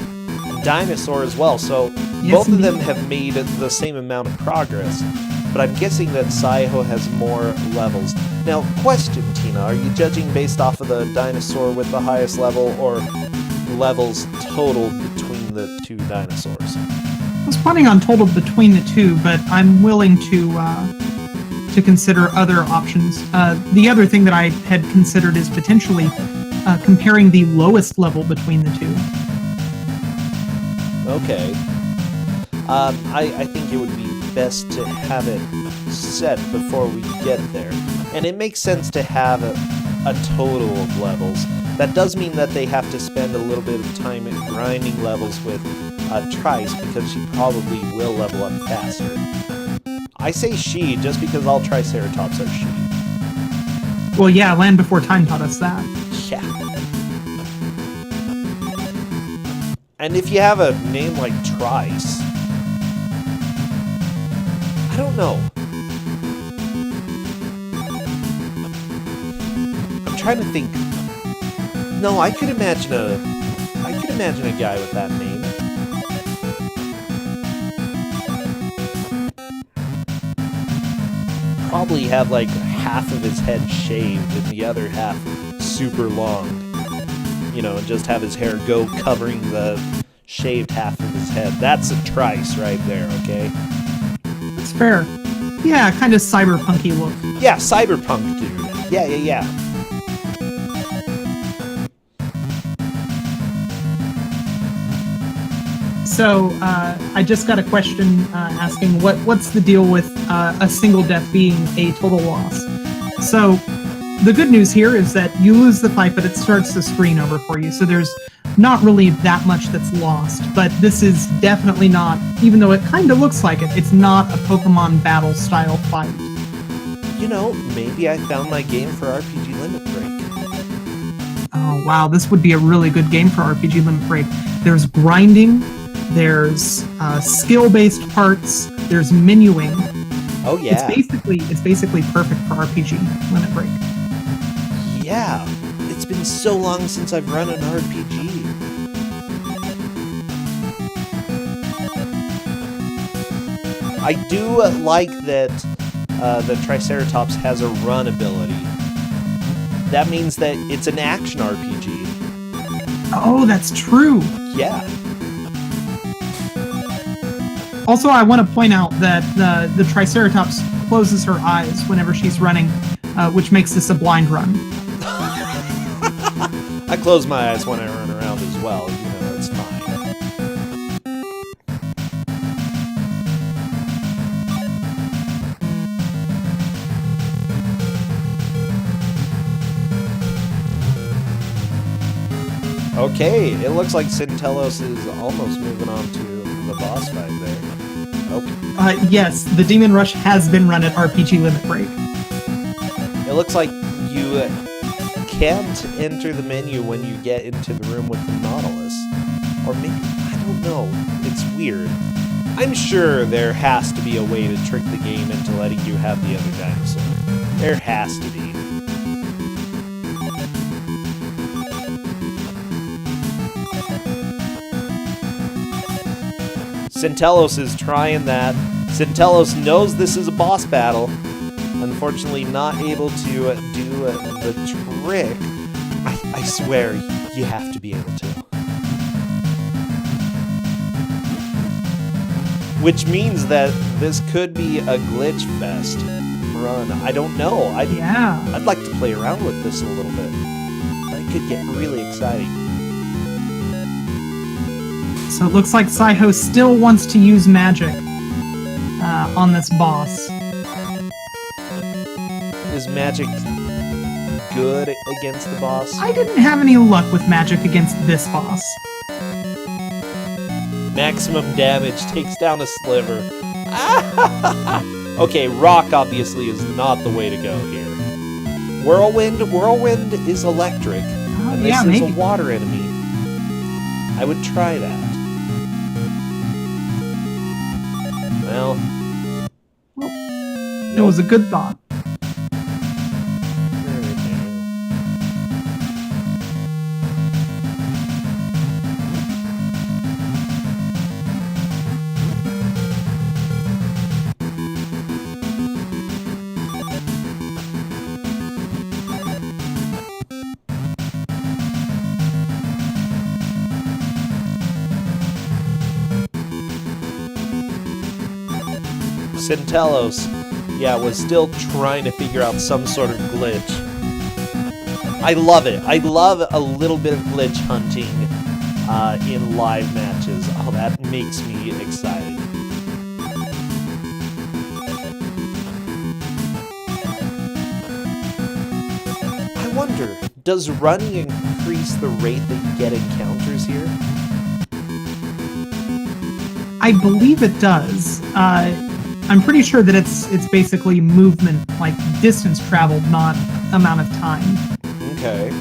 dinosaur as well, so Yes, both of indeed. them have made the same amount of progress. But I'm guessing that Saiho has more levels. Now, question, Tina, are you judging based off of the dinosaur with the highest level, or levels total between the two dinosaurs? I was planning on total between the two, but I'm willing to consider other options. The other thing that I had considered is potentially comparing the lowest level between the two. Okay. I think it would be best to have it set before we get there. And it makes sense to have a total of levels. That does mean that they have to spend a little bit of time at grinding levels with Trice, because she probably will level up faster. I say she just because all Triceratops are she. Well, yeah, Land Before Time taught us that. Yeah. And if you have a name like Trice, I don't know. I'm trying to think. No, I could imagine a guy with that name. Probably have like half of his head shaved and the other half super long. You know, and just have his hair go covering the shaved half of his head. That's a Trice right there, okay? That's fair. Yeah, kind of cyberpunky look. Yeah, cyberpunk dude. Yeah. So I just got a question asking what's the deal with a single death being a total loss. So the good news here is that you lose the fight, but it starts the screen over for you. So there's not really that much that's lost. But this is definitely not, even though it kind of looks like it, it's not a Pokemon battle style fight. You know, maybe I found my game for RPG Limit Break. Oh wow, this would be a really good game for RPG Limit Break. There's grinding, there's skill-based parts, there's menuing. Oh yeah. It's basically perfect for RPG Limit Break. Yeah, it's been so long since I've run an RPG. I do like that the Triceratops has a run ability. That means that it's an action RPG. Oh, that's true. Yeah. Also, I want to point out that the Triceratops closes her eyes whenever she's running, which makes this a blind run. I close my eyes when I run around as well. You know, it's fine. Okay, it looks like Centellos is almost moving on to the boss fight there. Okay. Yes, the Demon Rush has been run at RPG Limit Break. It looks like you can't enter the menu when you get into the room with the Nautilus. Or maybe, I don't know. It's weird. I'm sure there has to be a way to trick the game into letting you have the other dinosaur. There has to be. Centellos is trying that. Centellos knows this is a boss battle. Unfortunately, not able to do the trick. I swear, you have to be able to. Which means that this could be a glitch fest run. I don't know. I'd like to play around with this a little bit. It could get really exciting. So it looks like Saiho still wants to use magic on this boss. Is magic good against the boss? I didn't have any luck with magic against this boss. Maximum damage takes down a sliver. Okay, rock obviously is not the way to go here. Whirlwind is electric, and this is a water enemy. I would try that. Well, it was a good thought. Centellos, was still trying to figure out some sort of glitch. I love it. I love a little bit of glitch hunting in live matches. Oh, that makes me excited. I wonder, does running increase the rate that you get encounters here? I believe it does. I'm pretty sure that it's basically movement, like distance traveled, not amount of time. Okay.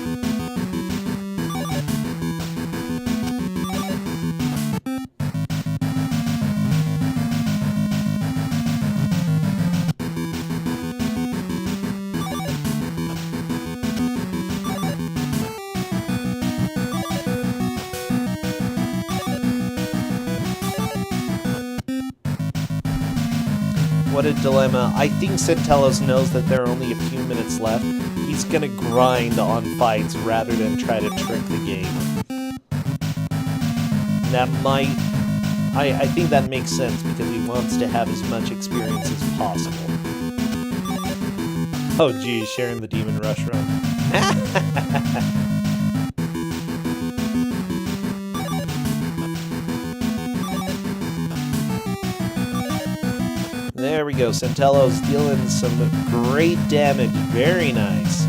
What a dilemma. I think Centellos knows that there are only a few minutes left. He's gonna grind on fights rather than try to trick the game. That might... I think that makes sense because he wants to have as much experience as possible. Oh geez, sharing the Demon Rush run. There we go. Centello's dealing some great damage. Very nice.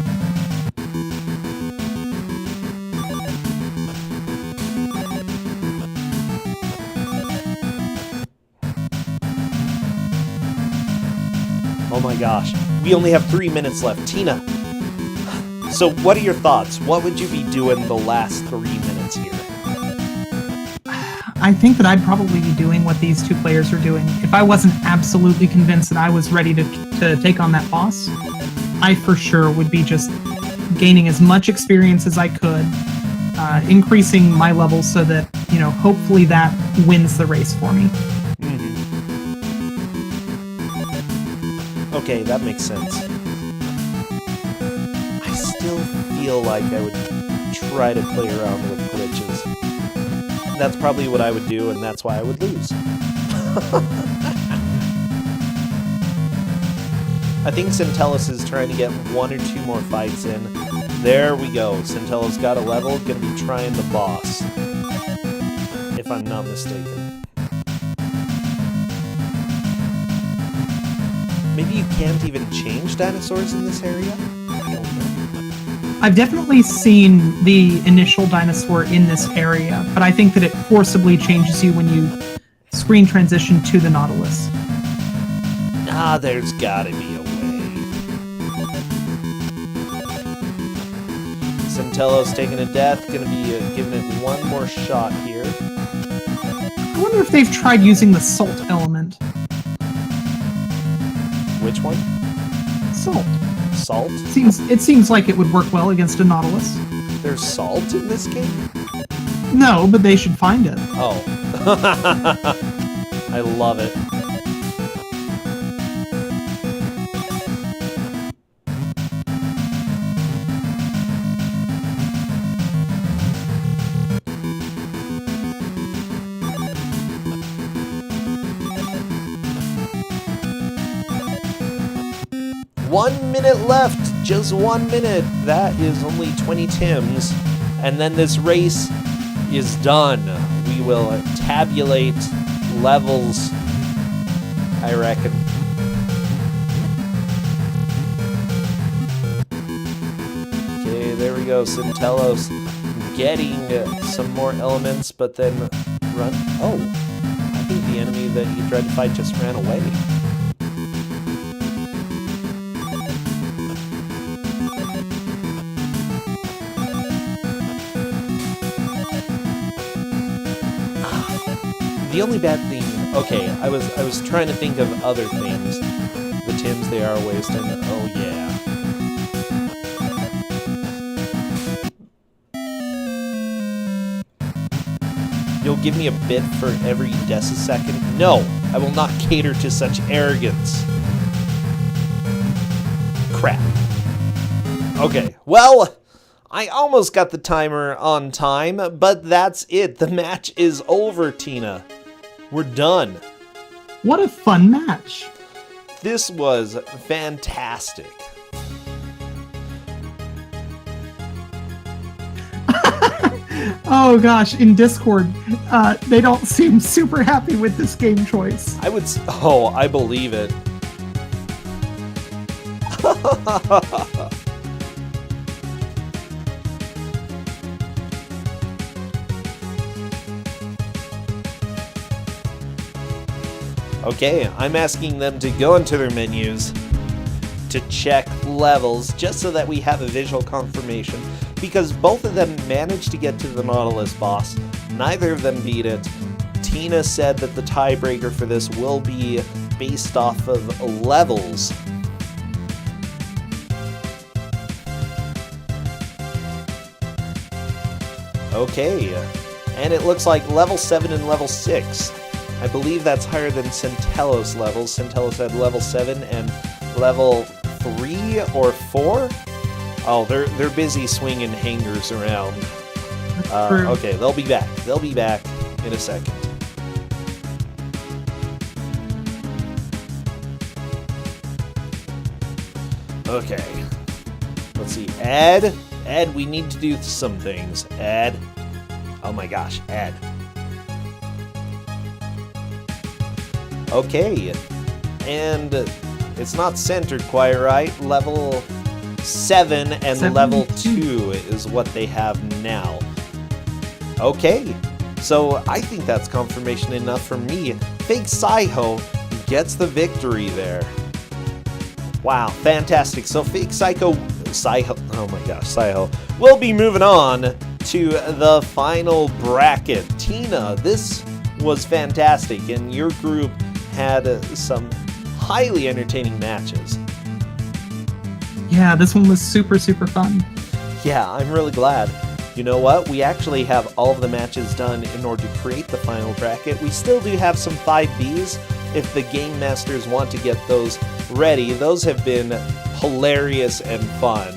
Oh my gosh. We only have 3 minutes left. Tina, so what are your thoughts? What would you be doing the last 3 minutes here? I think that I'd probably be doing what these two players are doing. If I wasn't absolutely convinced that I was ready to take on that boss, I for sure would be just gaining as much experience as I could, increasing my levels so that, you know, hopefully that wins the race for me. Okay, that makes sense. I still feel like I would try to play around with glitches. That's probably what I would do, and that's why I would lose. I think Centellus is trying to get 1 or 2 more fights in. There we go. Centellus got a level, gonna be trying the boss. If I'm not mistaken. Maybe you can't even change dinosaurs in this area? I don't know. I've definitely seen the initial dinosaur in this area, but I think that it forcibly changes you when you screen transition to the Nautilus. Ah, there's gotta be a way. Centello's taking a death, gonna be giving it 1 more shot here. I wonder if they've tried using the salt element. Which one? Salt. Salt? It seems like it would work well against a Nautilus. There's salt in this game? No, but they should find it. Oh. I love it. One minute left, just 1 minute. That is only 20 Tims. And then this race is done. We will tabulate levels, I reckon. Okay, there we go. Centellos getting some more elements, but then run. Oh, I think the enemy that he tried to fight just ran away. The only bad thing, okay, I was trying to think of other things. The Tims they are wasting. Oh yeah. You'll give me a bit for every decisecond? No, I will not cater to such arrogance. Crap. Okay, well, I almost got the timer on time, but that's it. The match is over, Tina. We're done. What a fun match. This was fantastic. Oh gosh, in Discord, they don't seem super happy with this game choice. Oh, I believe it. Okay, I'm asking them to go into their menus to check levels just so that we have a visual confirmation, because both of them managed to get to the Nautilus boss. Neither of them beat it. Tina said that the tiebreaker for this will be based off of levels. Okay, and it looks like level 7 and level 6. I believe that's higher than Centellos levels. Centellos had level 7 and level 3 or 4? Oh, they're busy swinging hangers around. Okay, they'll be back. They'll be back in a second. Okay. Let's see. Ed, we need to do some things. Ed. Oh my gosh, Ed. Okay. And it's not centered quite right. Level 7 and level 2 is what they have now. Okay, so I think that's confirmation enough for me. Fake Psycho gets the victory there. Wow, fantastic. So Fake Psycho, oh my gosh, Psycho, will be moving on to the final bracket. Tina, this was fantastic, and your group had some highly entertaining matches. Yeah, this one was super, super fun. Yeah, I'm really glad. You know what? We actually have all of the matches done in order to create the final bracket. We still do have some 5Bs if the Game Masters want to get those ready. Those have been hilarious and fun.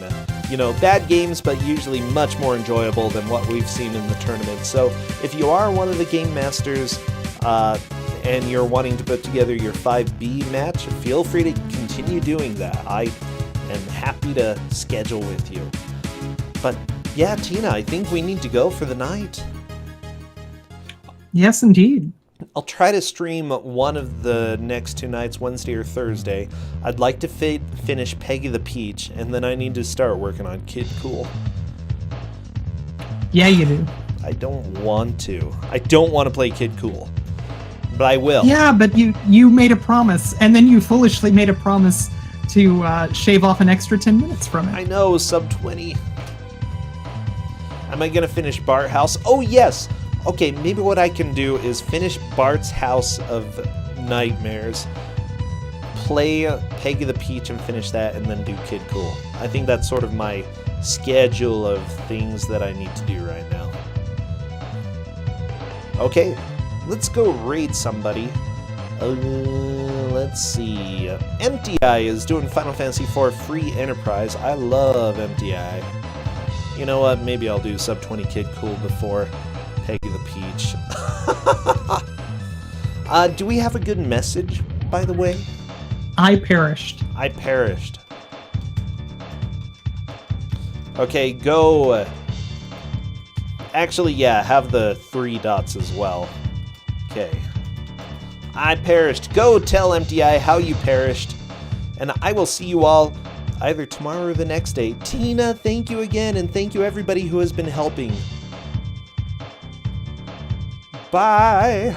You know, bad games, but usually much more enjoyable than what we've seen in the tournament. So if you are one of the Game Masters and you're wanting to put together your 5B match, feel free to continue doing that. I am happy to schedule with you. But yeah, Tina, I think we need to go for the night. Yes, indeed. I'll try to stream one of the next 2 nights, Wednesday or Thursday. I'd like to finish Peggy the Peach, and then I need to start working on Kid Cool. Yeah, you do. I don't want to. I don't want to play Kid Cool. But I will. Yeah, but you made a promise, and then you foolishly made a promise to shave off an extra 10 minutes from it. I know, sub 20. Am I going to finish Bart House? Oh, yes! Okay, maybe what I can do is finish Bart's House of Nightmares, play Peggy the Peach and finish that, and then do Kid Cool. I think that's sort of my schedule of things that I need to do right now. Okay, let's go raid somebody. Let's see. MTI is doing Final Fantasy IV Free Enterprise. I love MTI. You know what? Maybe I'll do sub 20 Kid Cool before Peggy the Peach. Do we have a good message, by the way? I perished. I perished. Okay, go. Actually, yeah, have the 3 dots as well. Okay. I perished. Go tell MTI how you perished. And I will see you all either tomorrow or the next day. Tina, thank you again, and thank you everybody who has been helping. Bye.